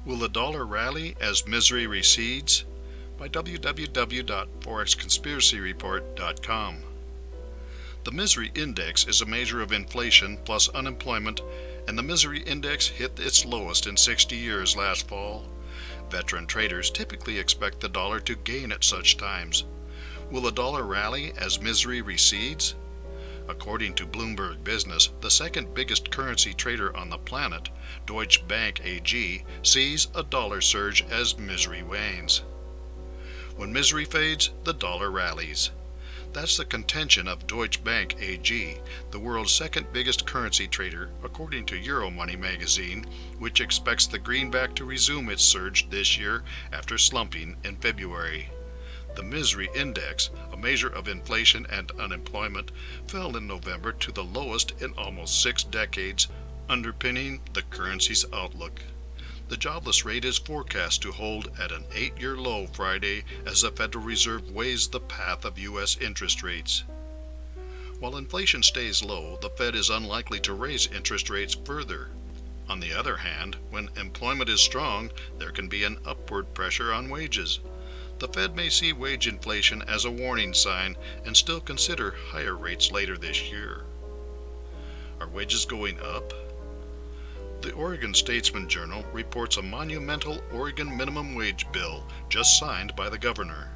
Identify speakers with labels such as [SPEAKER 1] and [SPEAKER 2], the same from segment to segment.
[SPEAKER 1] Will the dollar rally as misery recedes? By www.forexconspiracyreport.com. The misery index is a measure of inflation plus unemployment, and the misery index hit its lowest in 60 years last fall. Veteran traders typically expect the dollar to gain at such times. Will the dollar rally as misery recedes? According to Bloomberg Business, the second biggest currency trader on the planet, Deutsche Bank AG, sees a dollar surge as misery wanes. When misery fades, the dollar rallies. That's the contention of Deutsche Bank AG, the world's second biggest currency trader, according to Euromoney magazine, which expects the greenback to resume its surge this year after slumping in February. The misery index, a measure of inflation and unemployment, fell in November to the lowest in almost 6 decades, underpinning the currency's outlook. The jobless rate is forecast to hold at an 8-year low Friday as the Federal Reserve weighs the path of U.S. interest rates. While inflation stays low, the Fed is unlikely to raise interest rates further. On the other hand, when employment is strong, there can be an upward pressure on wages. The Fed may see wage inflation as a warning sign and still consider higher rates later this year. Are wages going up? The Oregon Statesman Journal reports a monumental Oregon minimum wage bill just signed by the governor.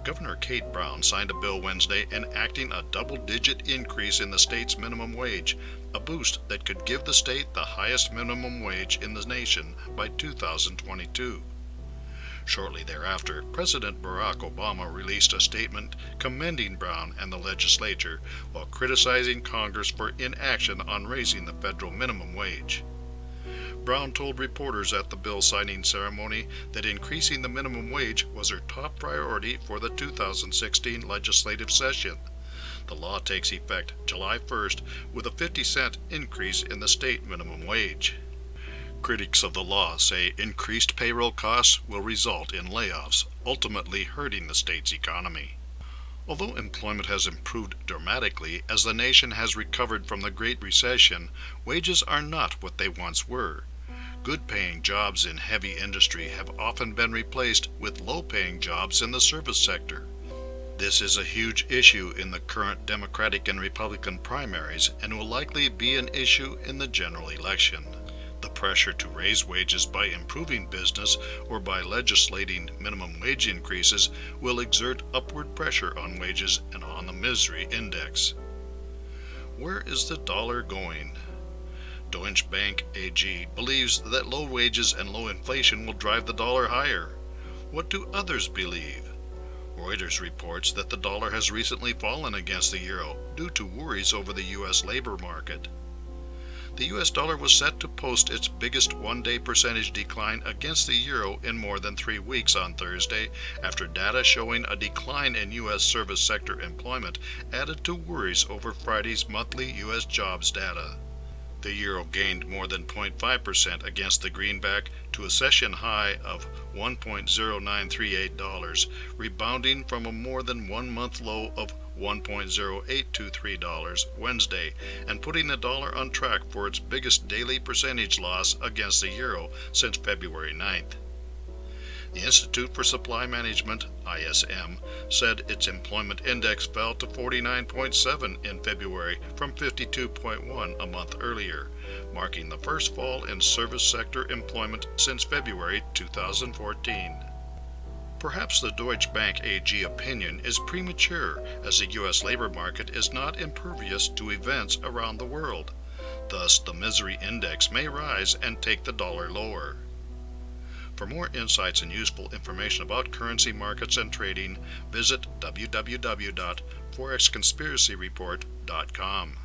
[SPEAKER 1] Governor Kate Brown signed a bill Wednesday enacting a double-digit increase in the state's minimum wage, a boost that could give the state the highest minimum wage in the nation by 2022. Shortly thereafter, President Barack Obama released a statement commending Brown and the legislature while criticizing Congress for inaction on raising the federal minimum wage. Brown told reporters at the bill signing ceremony that increasing the minimum wage was her top priority for the 2016 legislative session. The law takes effect July 1st with a 50-cent increase in the state minimum wage. Critics of the law say increased payroll costs will result in layoffs, ultimately hurting the state's economy. Although employment has improved dramatically as the nation has recovered from the Great Recession, wages are not what they once were. Good-paying jobs in heavy industry have often been replaced with low-paying jobs in the service sector. This is a huge issue in the current Democratic and Republican primaries and will likely be an issue in the general election. The pressure to raise wages by improving business or by legislating minimum wage increases will exert upward pressure on wages and on the misery index. Where is the dollar going? Deutsche Bank AG believes that low wages and low inflation will drive the dollar higher. What do others believe? Reuters reports that the dollar has recently fallen against the euro due to worries over the U.S. labor market. The U.S. dollar was set to post its biggest one-day percentage decline against the euro in more than 3 weeks on Thursday, after data showing a decline in U.S. service sector employment added to worries over Friday's monthly U.S. jobs data. The euro gained more than 0.5% against the greenback to a session high of $1.0938, rebounding from a more than 1-month low of $1.0823 Wednesday, and putting the dollar on track for its biggest daily percentage loss against the euro since February 9th. The Institute for Supply Management, ISM, said its employment index fell to 49.7 in February from 52.1 a month earlier, marking the first fall in service sector employment since February 2014. Perhaps the Deutsche Bank AG opinion is premature, as the U.S. labor market is not impervious to events around the world. Thus, the misery index may rise and take the dollar lower. For more insights and useful information about currency markets and trading, visit www.forexconspiracyreport.com.